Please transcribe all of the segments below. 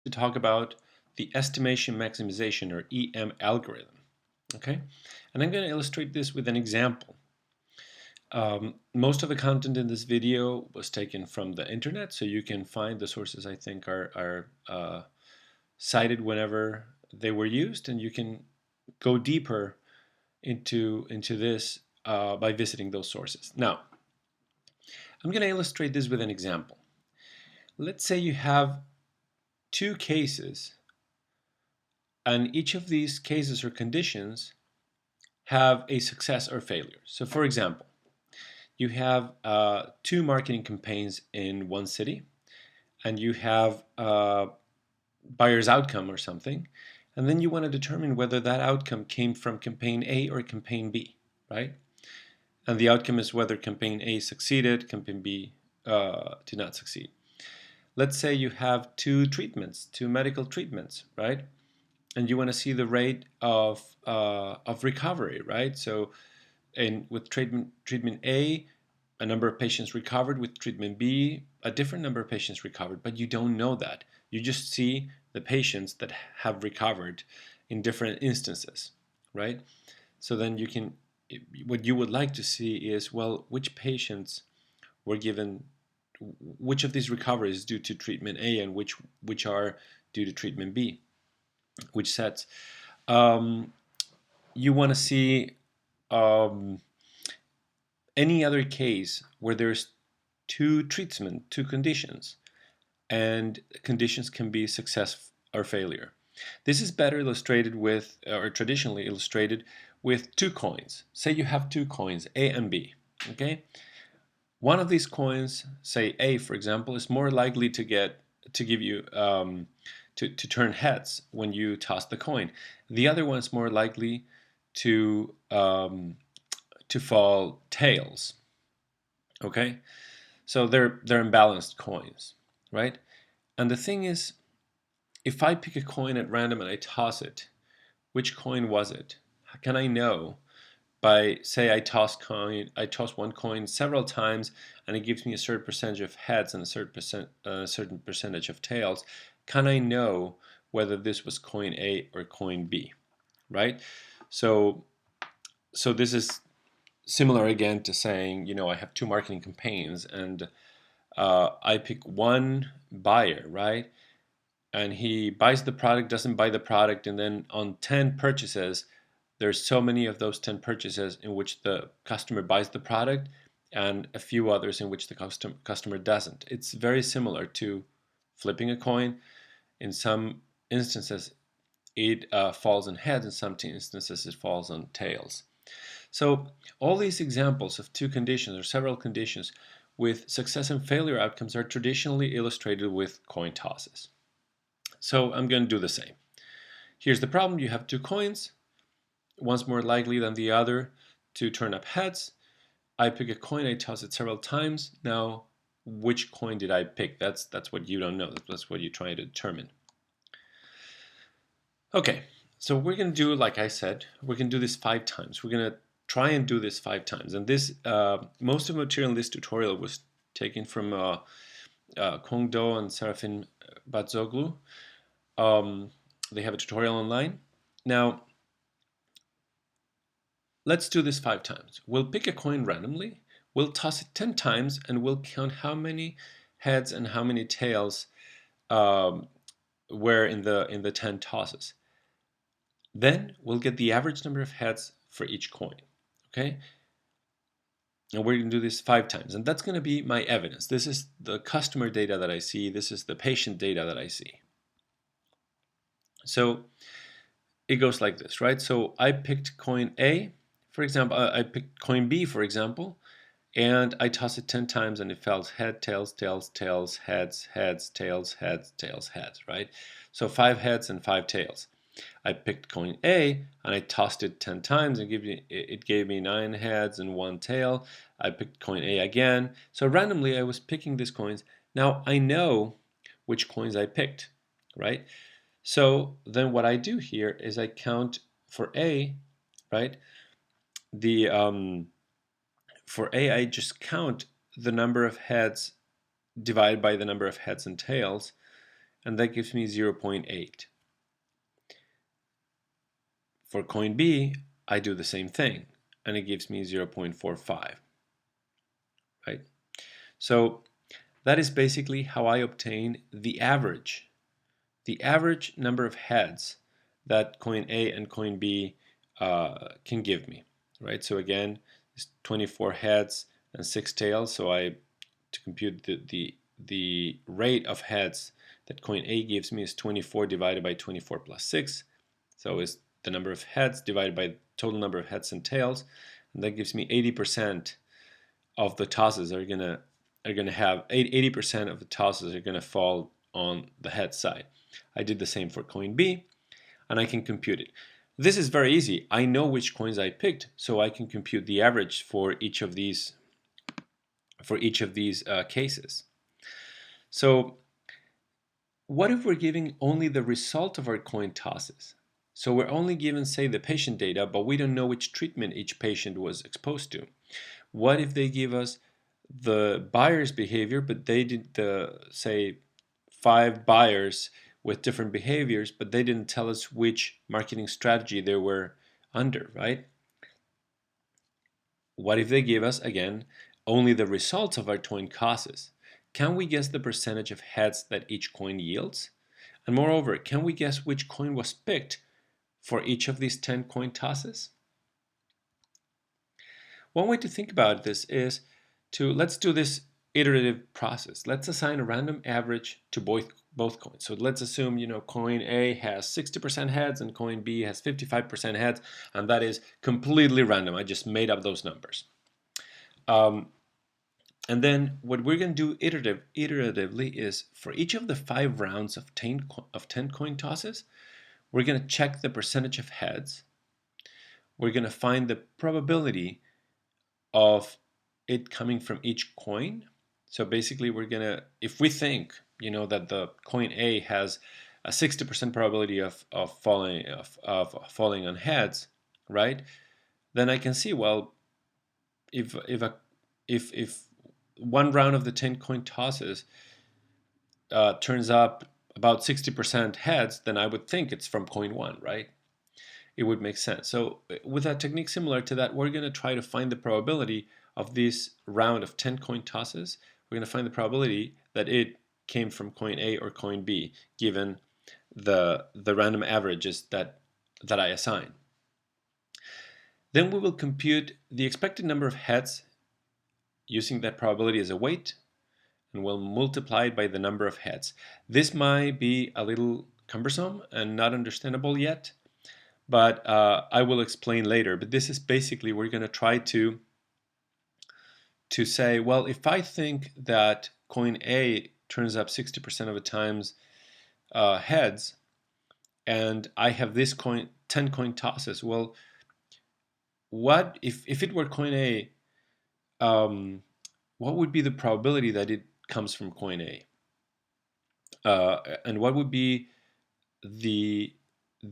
to talk about the estimation maximization or EM algorithm. Okay, and I'm going to illustrate this with an example. Most of the content in this video was taken from the internet, so you can find the sources I think are cited whenever they were used, and you can go deeper into this by visiting those sources. Now, I'm going to illustrate this with an example. Let's say you have two cases, and each of these cases or conditions have a success or failure. So for example, you have two marketing campaigns in one city, and you have buyer's outcome or something, and then you want to determine whether that outcome came from campaign A or campaign B, right? And the outcome is whether campaign A succeeded, campaign B did not succeed. Let's say you have two treatments, two medical treatments, right? And you want to see the rate of recovery, right? So, with treatment A, a number of patients recovered. With treatment B, a different number of patients recovered, but you don't know that. You just see the patients that have recovered in different instances, right? So then you can, what you would like to see is, well, which patients were given, which of these recoveries is due to treatment A and which are due to treatment B, which sets. You want to see any other case where there's two treatment, two conditions, and conditions can be success or failure. This is better illustrated with, or traditionally illustrated with two coins. Say you have two coins, A and B, okay? One of these coins, say A for example, is more likely to give you to turn heads when you toss the coin. The other one's more likely to fall tails. Okay, so they're imbalanced coins, right? And the thing is, if I pick a coin at random and I toss it, which coin was it? How can I know? By, say, I toss one coin several times, and it gives me a certain percentage of heads and a certain percentage of tails. Can I know whether this was coin A or coin B, right? So this is similar again to saying, I have two marketing campaigns, and I pick one buyer, right? And he buys the product, doesn't buy the product, and then on 10 purchases, there's so many of those 10 purchases in which the customer buys the product, and a few others in which the customer doesn't. It's very similar to flipping a coin. In some instances, it falls on heads. In some instances, it falls on tails. So all these examples of two conditions or several conditions with success and failure outcomes are traditionally illustrated with coin tosses. So I'm going to do the same. Here's the problem. You have two coins. One's more likely than the other to turn up heads. I pick a coin, I toss it several times. Now, which coin did I pick? That's what you don't know. That's what you're trying to determine. Okay, so we're going to do, like I said, we're going to do this 5 times. We're going to try and do this 5 times. And this, most of the material in this tutorial was taken from Kong Do and Serafin Batzoglu. They have a tutorial online. Now, let's do this 5 times. We'll pick a coin randomly, we'll toss it 10 times, and we'll count how many heads and how many tails were in the 10 tosses. Then we'll get the average number of heads for each coin, okay? And we're going to do this 5 times, and that's going to be my evidence. This is the customer data that I see. This is the patient data that I see. So it goes like this, right? So I picked coin A, for example. I picked coin B, for example, and I toss it 10 times, and it fell head, tails, tails, tails, heads, heads, tails, heads, tails, heads, right? So 5 heads and 5 tails. I picked coin A and I tossed it 10 times and it gave me 9 heads and 1 tail. I picked coin A again. So randomly I was picking these coins. Now I know which coins I picked, right? So then what I do here is I count for A, right? For A I just count the number of heads divided by the number of heads and tails, and that gives me 0.8. For coin B, I do the same thing, and it gives me 0.45, right? So that is basically how I obtain the average number of heads that coin A and coin B can give me, right? So again, it's 24 heads and 6 tails. So to compute the rate of heads that coin A gives me is 24 divided by 24 plus 6. So it's the number of heads divided by the total number of heads and tails, and that gives me 80% of the tosses are gonna have 80% of the tosses are gonna fall on the head side. I did the same for coin B, and I can compute it. This is very easy. I know which coins I picked, so I can compute the average for each of these cases. So what if we're giving only the result of our coin tosses? So we're only given, say, the patient data, but we don't know which treatment each patient was exposed to. What if they give us the buyer's behavior, but they did say 5 buyers with different behaviors, but they didn't tell us which marketing strategy they were under, right? What if they give us, again, only the results of our coin tosses? Can we guess the percentage of heads that each coin yields? And moreover, can we guess which coin was picked for each of these 10 coin tosses? One way to think about this is let's do this iterative process. Let's assign a random average to both coins. So let's assume, coin A has 60% heads and coin B has 55% heads, and that is completely random. I just made up those numbers. And then what we're going to do iteratively is for each of the 5 rounds of 10 coin tosses, we're going to check the percentage of heads. We're going to find the probability of it coming from each coin. So basically we're gonna, if we think that the coin A has a 60% probability of falling on heads, right? Then I can see, well, if one round of the 10 coin tosses turns up about 60% heads, then I would think it's from coin 1, right? It would make sense. So with a technique similar to that, we're going to try to find the probability of this round of 10 coin tosses. We're going to find the probability that it came from coin A or coin B, given the random averages that I assign. Then we will compute the expected number of heads using that probability as a weight, and we'll multiply it by the number of heads. This might be a little cumbersome and not understandable yet, but I will explain later. But this is basically, we're going to try to say, well, if I think that coin A turns up 60% of the times heads, and I have this 10 coin tosses, well, what if it were coin A, what would be the probability that it comes from coin A? And what would be the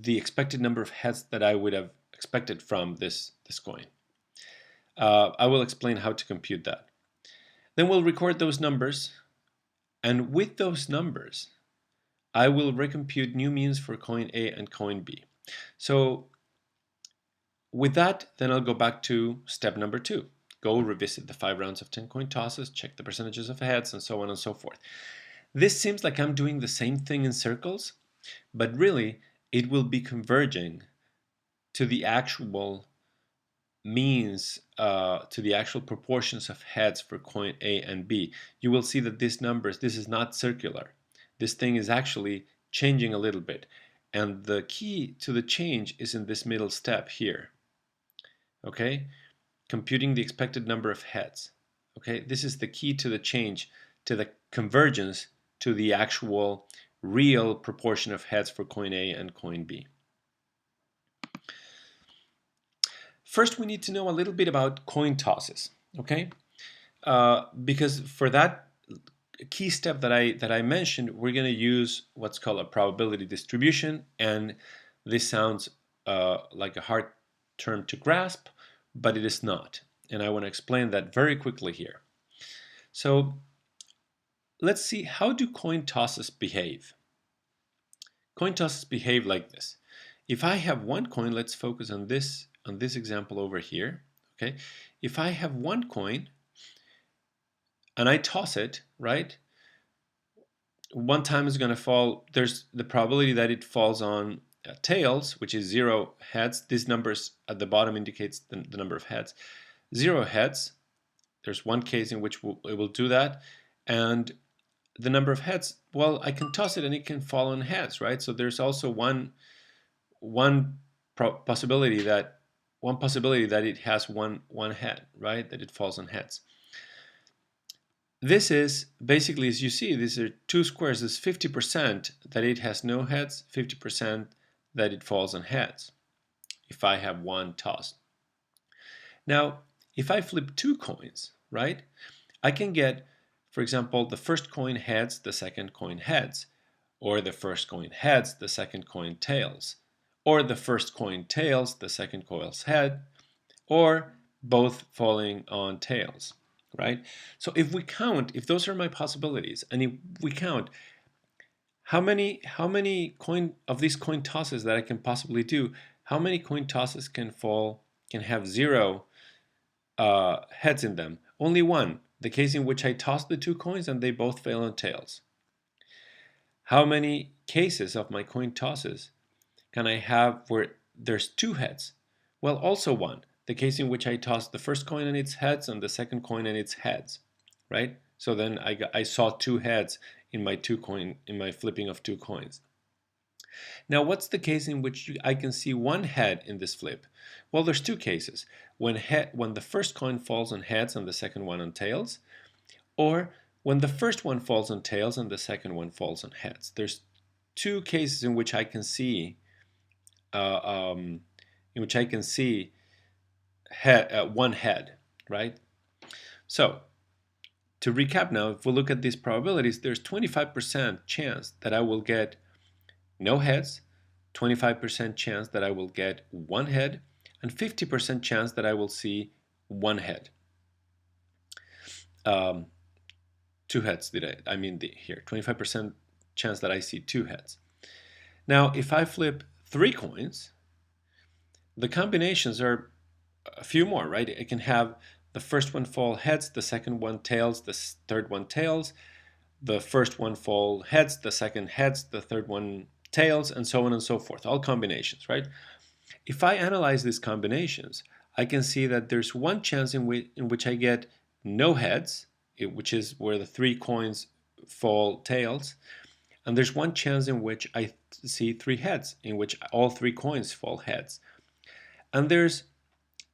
expected number of heads that I would have expected from this coin? I will explain how to compute that. Then we'll record those numbers, and with those numbers, I will recompute new means for coin A and coin B. So with that, then I'll go back to step number 2. Go revisit the 5 rounds of 10 coin tosses, check the percentages of heads, and so on and so forth. This seems like I'm doing the same thing in circles, but really it will be converging to the actual means, to the actual proportions of heads for coin A and B. You will see that these numbers, this is not circular. This thing is actually changing a little bit. And the key to the change is in this middle step here. Okay? Computing the expected number of heads. Okay? This is the key to the change, to the convergence to the actual real proportion of heads for coin A and coin B. First, we need to know a little bit about coin tosses, okay? Because for that key step that I mentioned, we're going to use what's called a probability distribution, and this sounds like a hard term to grasp, but it is not. And I want to explain that very quickly here. So let's see, how do coin tosses behave? Coin tosses behave like this. If I have one coin, let's focus on this example over here. Okay, if I have one coin and I toss it, right? One time is going to fall. There's the probability that it falls on tails, which is 0 heads. These numbers at the bottom indicates the number of heads. 0 heads. There's one case in which it will do that, and the number of heads. Well, I can toss it and it can fall on heads, right? So there's also one possibility that it has one head, right? That it falls on heads. This is basically, as you see, these are two squares. It's 50% that it has no heads, 50% that it falls on heads, if I have one toss. Now, if I flip two coins, right, I can get, for example, the first coin heads, the second coin heads, or the first coin heads, the second coin tails, or the first coin tails, the second coil's head, or both falling on tails, right? So if we count, if those are my possibilities, and if we count how many coin of these coin tosses that I can possibly do, how many coin tosses can have 0 heads in them? Only one, the case in which I toss the two coins and they both fail on tails. How many cases of my coin tosses can I have where there's 2 heads? Well, also one, the case in which I toss the first coin and its heads and the second coin and its heads, right? So then I saw 2 heads in my flipping of 2 coins. Now, what's the case in which I can see 1 head in this flip? Well, there's 2 cases. When the first coin falls on heads and the second one on tails, or when the first one falls on tails and the second one falls on heads. There's 2 cases in which I can see one head, right? So to recap now, if we look at these probabilities, there's 25% chance that I will get no heads, 25% chance that I will get 1 head, and 50% chance that I will see 1 head. 2 heads here, 25% chance that I see 2 heads. Now, if I flip 3 coins, the combinations are a few more, right? I can have the first one fall heads, the second one tails, the third one tails, the first one fall heads, the second heads, the third one tails, and so on and so forth, all combinations, right? If I analyze these combinations, I can see that there's one chance in which I get no heads, which is where the 3 coins fall tails, and there's one chance in which I see 3 heads, in which all 3 coins fall heads. And there's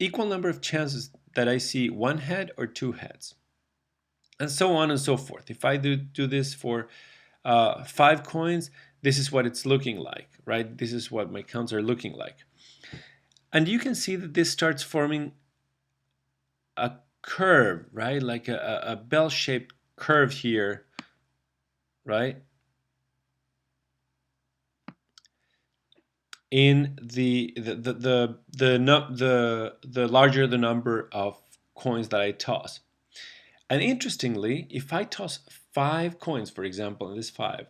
equal number of chances that I see 1 head or 2 heads, and so on and so forth. If I do this for 5 coins, this is what it's looking like, right? This is what my counts are looking like. And you can see that this starts forming a curve, right? Like a bell-shaped curve here, right? In the larger the number of coins that I toss. And interestingly, if I toss 5 coins, for example, in this 5,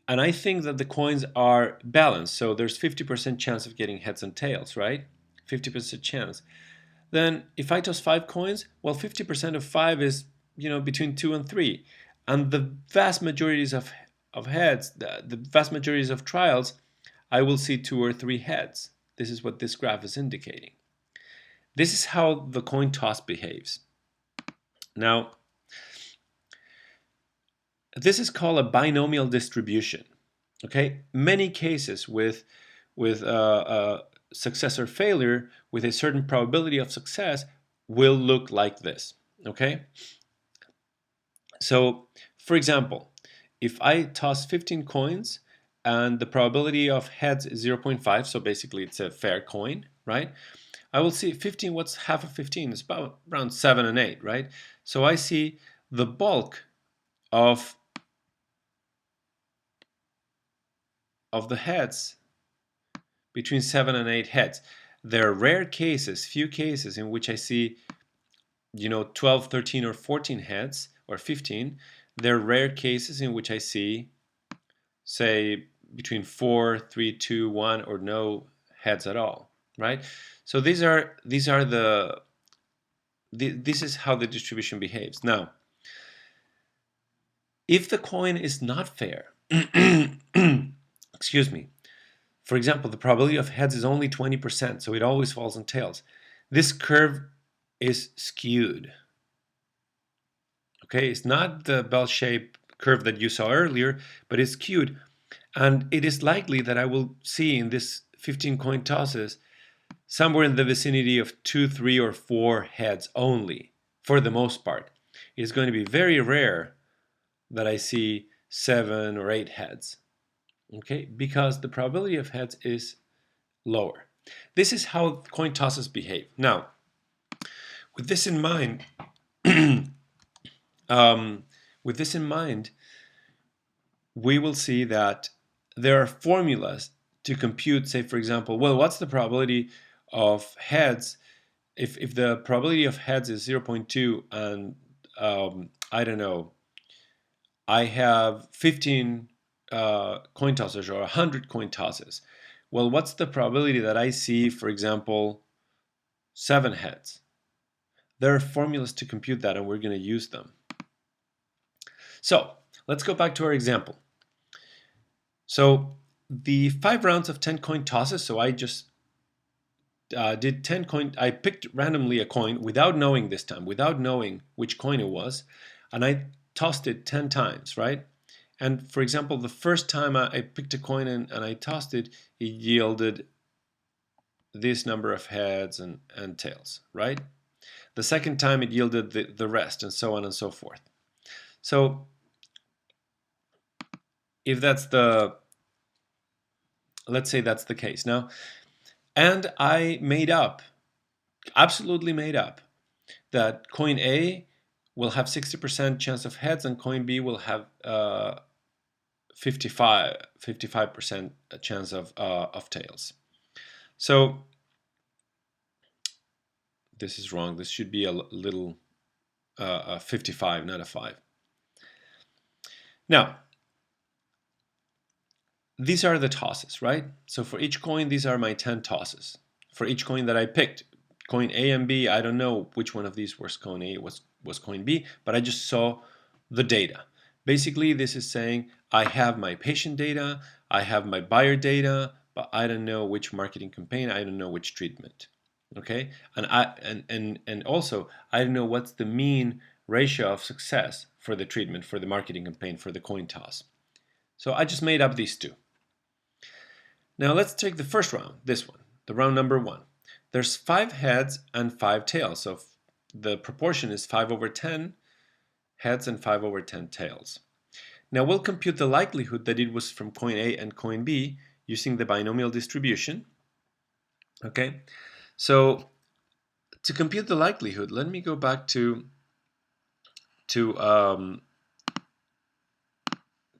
and I think that the coins are balanced, so there's 50% chance of getting heads and tails, right? 50% chance. Then if I toss 5 coins, well, 50% of 5 is, between 2 and 3. And the vast majorities of heads, the vast majorities of trials, I will see 2 or 3 heads. This is what this graph is indicating. This is how the coin toss behaves. Now, this is called a binomial distribution. Okay, many cases with success or failure with a certain probability of success will look like this. Okay, so for example, if I toss 15 coins and the probability of heads is 0.5, so basically it's a fair coin, right? I will see 15. What's half of 15? It's about around 7 and 8, right? So I see the bulk of the heads between 7 and 8 heads. There are rare cases, few cases in which I see 12, 13 or 14 heads or 15. There are rare cases in which I see say between 4, 3, 2, 1, or no heads at all, right? So this is how the distribution behaves. Now, if the coin is not fair, excuse me, for example, the probability of heads is only 20%, so it always falls on tails. This curve is skewed. Okay, it's not the bell-shaped curve that you saw earlier, but it's skewed. And it is likely that I will see in this 15 coin tosses somewhere in the vicinity of 2, 3, or 4 heads only, for the most part. It's going to be very rare that I see 7 or 8 heads, okay, because the probability of heads is lower. This is how coin tosses behave. Now, with this in mind, with this in mind, we will see that there are formulas to compute, say, for example, well, what's the probability of heads if the probability of heads is 0.2 and I don't know, I have 15 coin tosses or 100 coin tosses. Well, what's the probability that I see, for example, 7 heads? There are formulas to compute that, and we're going to use them. So let's go back to our example. So the 5 rounds of 10 coin tosses, so I just did 10 coin, I picked randomly a coin without knowing this time, without knowing which coin it was, and I tossed it 10 times, right? And for example, the first time I picked a coin and I tossed it, it yielded this number of heads and tails, right? The second time it yielded the rest, and so on and so forth. So if that's the, let's say that's the case now, and I made up, absolutely made up, that coin A will have 60% chance of heads and coin B will have 55% chance of tails. So this is wrong. This should be a little 55, not a 5. Now, these are the tosses, right? So for each coin, these are my 10 tosses. For each coin that I picked, coin A and B, I don't know which one of these was coin A, was coin B, but I just saw the data. Basically, this is saying I have my patient data, I have my buyer data, but I don't know which marketing campaign, I don't know which treatment. Okay, and also I don't know what's the mean ratio of success for the treatment, for the marketing campaign, for the coin toss. So I just made up these two. Now let's take the first round, this one, the round number 1. There's 5 heads and 5 tails, so the proportion is 5/10 heads and 5/10 tails. Now we'll compute the likelihood that it was from coin A and coin B using the binomial distribution. Okay, so to compute the likelihood, let me go back to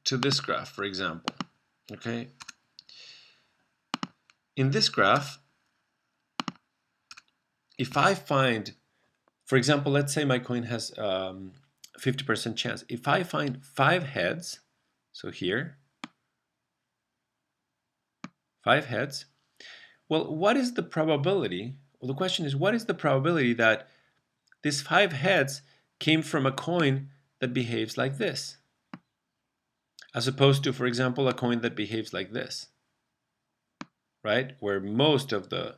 this graph, for example. Okay, in this graph, if I find, for example, let's say my coin has 50% chance. If I find 5 heads, so here, 5 heads, well, what is the probability? Well, the question is, what is the probability that these 5 heads came from a coin that behaves like this, as opposed to, for example, a coin that behaves like this, right? Where most of the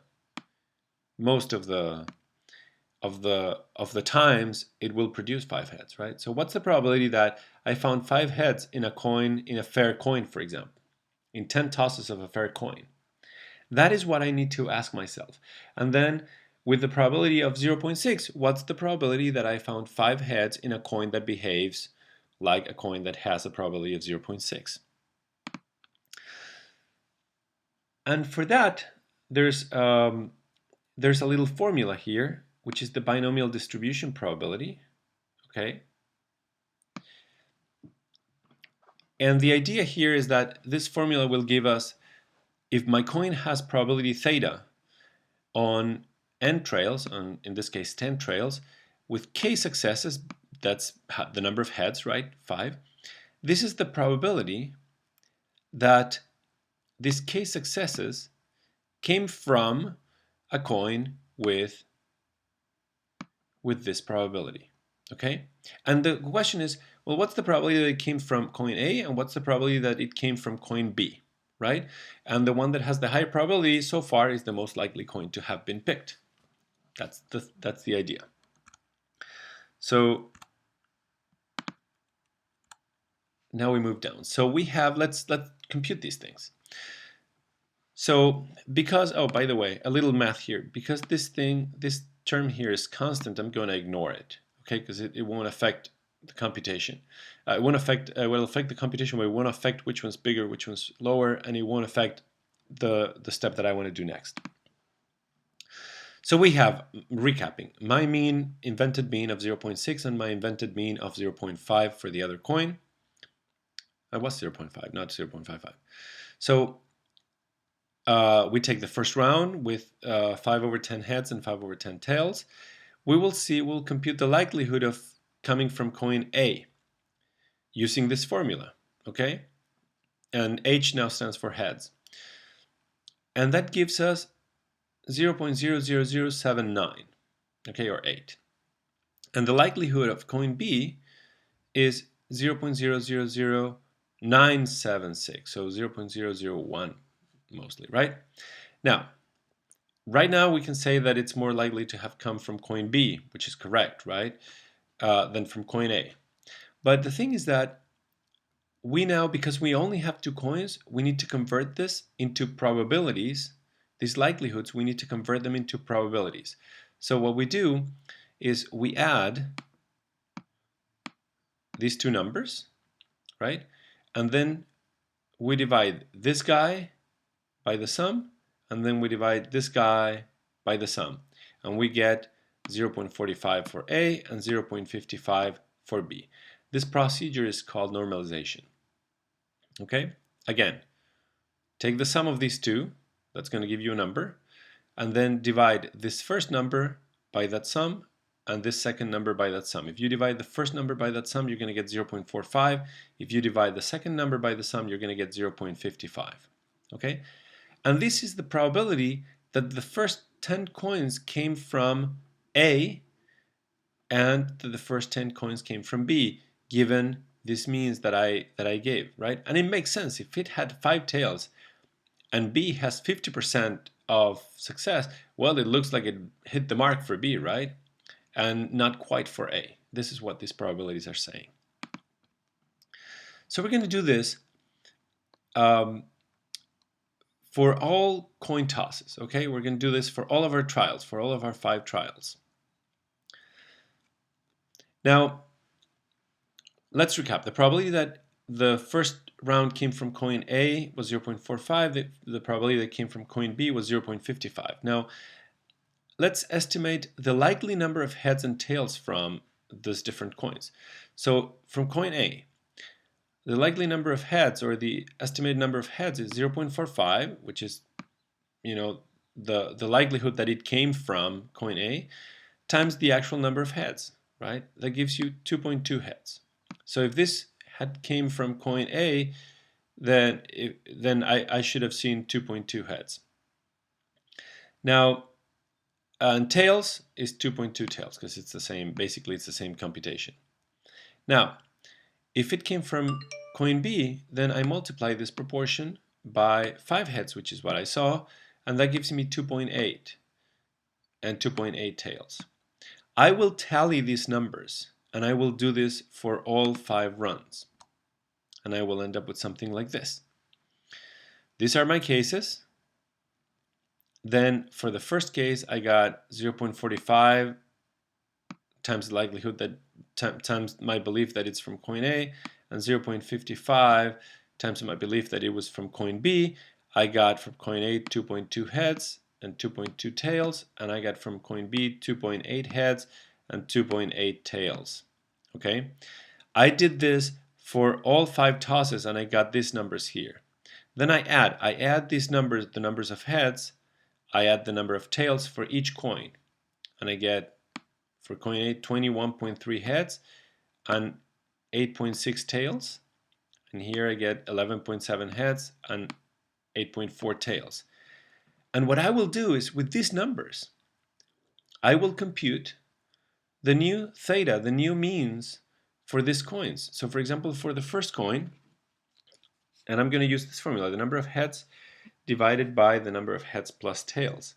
times it will produce 5 heads, right? So what's the probability that I found 5 heads in a coin, in a fair coin, for example, in 10 tosses of a fair coin? That is what I need to ask myself. And then with the probability of 0.6, what's the probability that I found 5 heads in a coin that behaves like a coin that has a probability of 0.6? And for that, there's a little formula here, which is the binomial distribution probability. Okay. And the idea here is that this formula will give us, if my coin has probability theta on n trails, on in this case 10 trails, with k successes, that's the number of heads, right? 5. This is the probability that these case successes came from a coin with this probability. Okay? And the question is, well, what's the probability that it came from coin A, and what's the probability that it came from coin B, right? And the one that has the higher probability so far is the most likely coin to have been picked. That's the idea. So now we move down. So we have, let's compute these things. So because, oh, by the way, a little math here. Because this term here is constant, I'm going to ignore it, okay? Because it won't affect the computation. It won't affect, it will affect the computation, but it won't affect which one's bigger, which one's lower, and it won't affect the step that I want to do next. So we have, recapping, my invented mean of 0.6 and my invented mean of 0.5 for the other coin. I was 0.5, not 0.55. So we take the first round with 5/10 heads and 5/10 tails. We'll compute the likelihood of coming from coin A using this formula, okay? And H now stands for heads. And that gives us 0.00079, okay, or 8. And the likelihood of coin B is 0.000976, so 0.001 mostly, right? Now, right now we can say that it's more likely to have come from coin B, which is correct, right, than from coin A. But the thing is that we now, because we only have 2 coins, we need to convert this into probabilities. These likelihoods, we need to convert them into probabilities. So what we do is we add these 2 numbers, right? And then we divide this guy by the sum, and then we divide this guy by the sum. And we get 0.45 for A and 0.55 for B. This procedure is called normalization. Okay? Again, take the sum of these two, that's going to give you a number, and then divide this first number by that sum and this second number by that sum. If you divide the first number by that sum, you're going to get 0.45. If you divide the second number by the sum, you're going to get 0.55. Okay? And this is the probability that the first 10 coins came from A and that the first 10 coins came from B, given this means that I gave, right? And it makes sense. If it had 5 tails and B has 50% of success, well, it looks like it hit the mark for B, right? And not quite for A. This is what these probabilities are saying. So we're going to do this for all coin tosses, okay? We're going to do this for all of our trials, for all of our 5 trials. Now, let's recap. The probability that the first round came from coin A was 0.45. The probability that came from coin B was 0.55. Now, let's estimate the likely number of heads and tails from those different coins. So from coin A, the likely number of heads, or the estimated number of heads, is 0.45, which is, you know, the likelihood that it came from coin A, times the actual number of heads, right? That gives you 2.2 heads. So if this came from coin A, then I should have seen 2.2 heads. Now, and tails is 2.2 tails, because it's the same, basically it's the same computation. Now, if it came from coin B, then I multiply this proportion by 5 heads, which is what I saw, and that gives me 2.8 and 2.8 tails. I will tally these numbers, and I will do this for all 5 runs. And I will end up with something like this. These are my cases. Then for the first case, I got 0.45 times the likelihood that times my belief that it's from coin A, and 0.55 times my belief that it was from coin B. I got from coin A 2.2 heads and 2.2 tails, and I got from coin B 2.8 heads and 2.8 tails. Okay, I did this for all 5 tosses, and I got these numbers here. Then I add these numbers, the numbers of heads, I add the number of tails for each coin, and I get, for coin A, 21.3 heads and 8.6 tails. and here I get 11.7 heads and 8.4 tails. And what I will do is, with these numbers, I will compute the new theta, the new means for these coins. So for example, for the first coin, and I'm going to use this formula, the number of heads divided by the number of heads plus tails.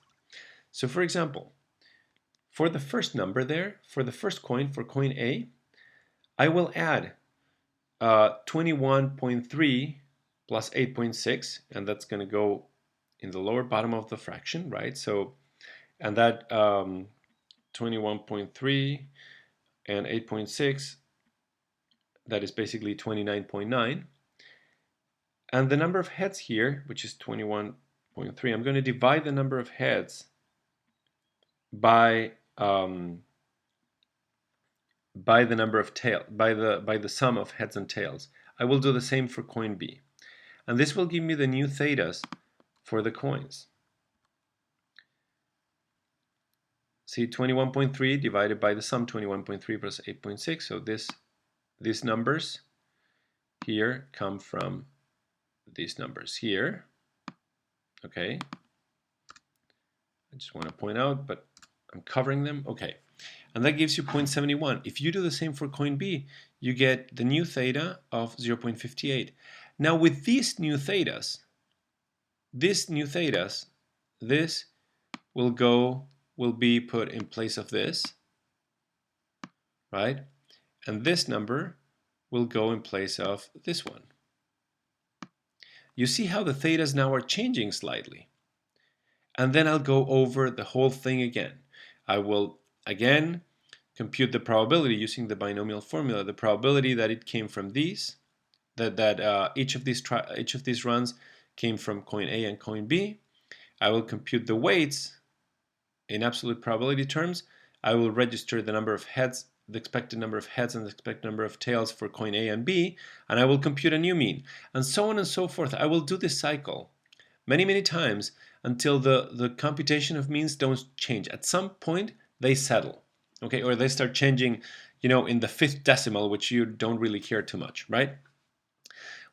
So for example, for the first number there, for the first coin, for coin A, I will add 21.3 plus 8.6, and that's going to go in the lower bottom of the fraction, right? So, and that 21.3 and 8.6, that is basically 29.9. And the number of heads here, which is 21.3, I'm going to divide the number of heads by the number of tail, by the sum of heads and tails. I will do the same for coin B. And this will give me the new thetas for the coins. See, 21.3 divided by the sum 21.3 plus 8.6. So these numbers here come from these numbers here. Okay. I just want to point out, but I'm covering them. Okay. And that gives you 0.71. If you do the same for coin B, you get the new theta of 0.58. Now with these new thetas, this will be put in place of this, right? And this number will go in place of this one. You see how the thetas now are changing slightly. And then I'll go over the whole thing again. I will again compute the probability using the binomial formula, the probability that it came from these, that each of these runs came from coin A and coin B. I will compute the weights in absolute probability terms. I will register the number of heads, the expected number of heads and the expected number of tails for coin A and B, and I will compute a new mean, and so on and so forth. I will do this cycle many times until the computation of means don't change. At some point they settle, okay, or they start changing, you know, in the 5th decimal, which you don't really care too much, right?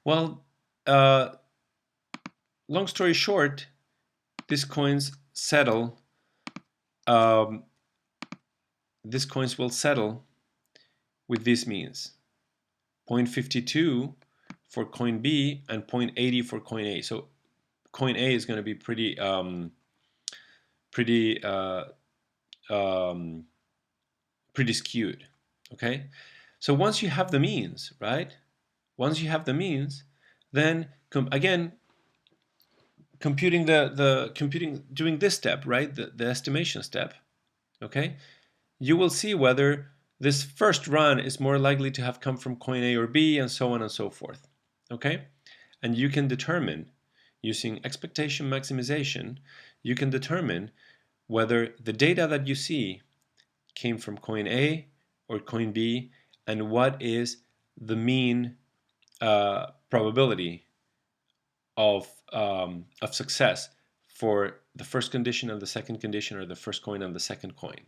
Well, long story short, these coins settle. These coins will settle with these means: 0.52 for coin B and 0.80 for coin A. So coin A is going to be pretty skewed. Okay, so once you have the means, right? Once you have the means, then again, computing doing this step, right? The estimation step. Okay, you will see whether this first run is more likely to have come from coin A or B, and so on and so forth. Okay, and you can determine, using expectation maximization, you can determine whether the data that you see came from coin A or coin B, and what is the mean probability of success for the first condition and the second condition, or the first coin and the second coin.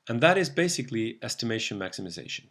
And that is basically estimation maximization.